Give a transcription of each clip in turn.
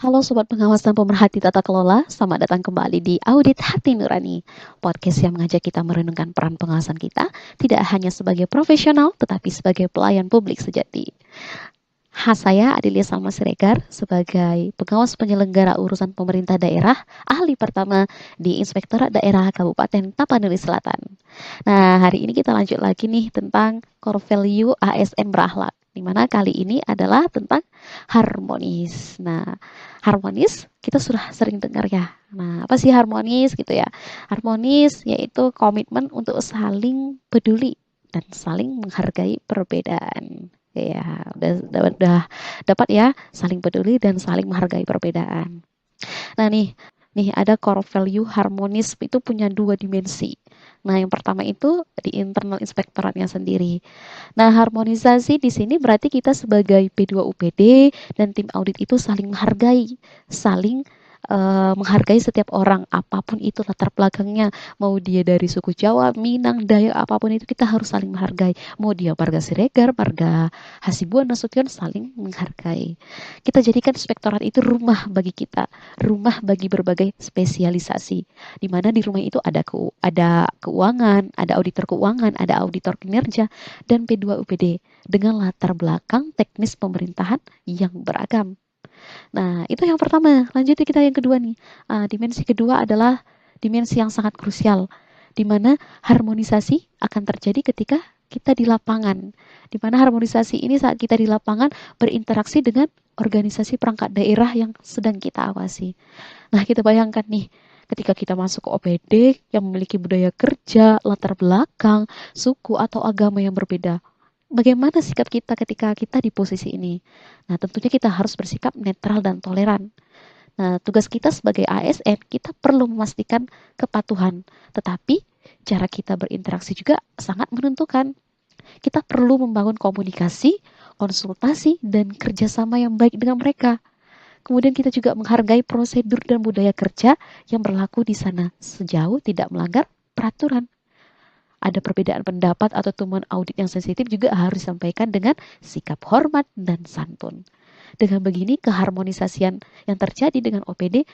Halo Sobat Pengawas dan Pemerhati Tata Kelola, selamat datang kembali di Audit Hati Nurani, podcast yang mengajak kita merenungkan peran pengawasan kita, tidak hanya sebagai profesional, tetapi sebagai pelayan publik sejati. Saya Adelia Salma Siregar sebagai pengawas penyelenggara urusan pemerintah daerah, ahli pertama di Inspektorat Daerah Kabupaten Tapanuli Selatan. Nah, hari ini kita lanjut lagi nih tentang core value ASN berakhlak, di mana kali ini adalah tentang harmonis. Nah, harmonis kita sudah sering dengar ya. Nah, apa sih harmonis gitu ya? Harmonis yaitu komitmen untuk saling peduli dan saling menghargai perbedaan. Ya, udah dapat ya saling peduli dan saling menghargai perbedaan. Nah, nih ada core value harmonis itu punya dua dimensi. Nah, yang pertama itu di internal inspektoratnya sendiri. Nah, harmonisasi di sini berarti kita sebagai P2UPD dan tim audit itu saling menghargai, saling menghargai setiap orang, apapun itu latar belakangnya, mau dia dari suku Jawa, Minang, Dayak, apapun itu kita harus saling menghargai. Mau dia warga Siregar, warga Hasibuan, Nasution, saling menghargai. Kita jadikan inspektorat itu rumah bagi kita, rumah bagi berbagai spesialisasi, di mana di rumah itu ada keuangan, ada auditor keuangan, ada auditor kinerja, dan P2UPD dengan latar belakang teknis pemerintahan yang beragam. Nah, itu yang pertama. Lanjut kita yang kedua nih. Dimensi kedua adalah dimensi yang sangat krusial, di mana harmonisasi akan terjadi ketika kita di lapangan. Di mana harmonisasi ini saat kita di lapangan berinteraksi dengan organisasi perangkat daerah yang sedang kita awasi. Nah, kita bayangkan nih, ketika kita masuk ke OPD yang memiliki budaya kerja, latar belakang, suku atau agama yang berbeda. Bagaimana sikap kita ketika kita di posisi ini? Nah, tentunya kita harus bersikap netral dan toleran. Nah, tugas kita sebagai ASN, kita perlu memastikan kepatuhan. Tetapi, cara kita berinteraksi juga sangat menentukan. Kita perlu membangun komunikasi, konsultasi, dan kerjasama yang baik dengan mereka. Kemudian kita juga menghargai prosedur dan budaya kerja yang berlaku di sana sejauh tidak melanggar peraturan. Ada perbedaan pendapat atau temuan audit yang sensitif juga harus disampaikan dengan sikap hormat dan santun. Dengan begini, keharmonisasian yang terjadi dengan OPD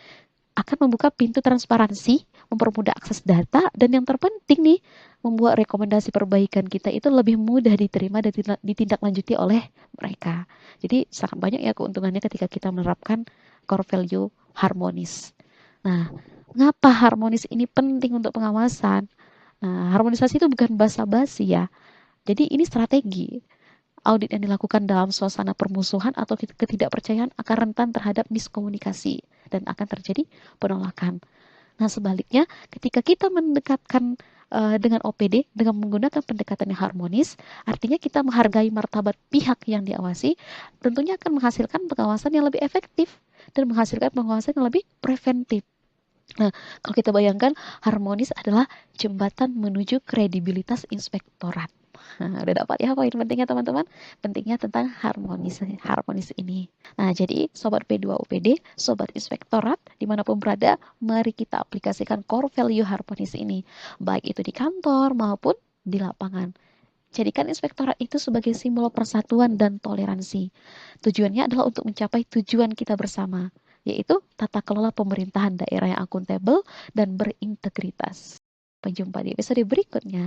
akan membuka pintu transparansi, mempermudah akses data, dan yang terpenting nih, membuat rekomendasi perbaikan kita itu lebih mudah diterima dan ditindaklanjuti oleh mereka. Jadi sangat banyak ya keuntungannya ketika kita menerapkan core value harmonis. Nah, mengapa harmonis ini penting untuk pengawasan? Nah, harmonisasi itu bukan basa-basi ya. Jadi ini strategi. Audit yang dilakukan dalam suasana permusuhan atau ketidakpercayaan akan rentan terhadap miskomunikasi dan akan terjadi penolakan. Nah, sebaliknya ketika kita mendekatkan dengan OPD dengan menggunakan pendekatan yang harmonis, artinya kita menghargai martabat pihak yang diawasi, tentunya akan menghasilkan pengawasan yang lebih efektif dan menghasilkan pengawasan yang lebih preventif. Nah, kalau kita bayangkan harmonis adalah jembatan menuju kredibilitas inspektorat. Nah, udah dapat ya poin pentingnya teman-teman? Pentingnya tentang harmonis ini. Nah, jadi Sobat P2UPD, Sobat Inspektorat, dimanapun berada, mari kita aplikasikan core value harmonis ini. Baik itu di kantor maupun di lapangan. Jadikan inspektorat itu sebagai simbol persatuan dan toleransi. Tujuannya adalah untuk mencapai tujuan kita bersama, yaitu tata kelola pemerintahan daerah yang akuntabel dan berintegritas. Sampai jumpa di episode berikutnya.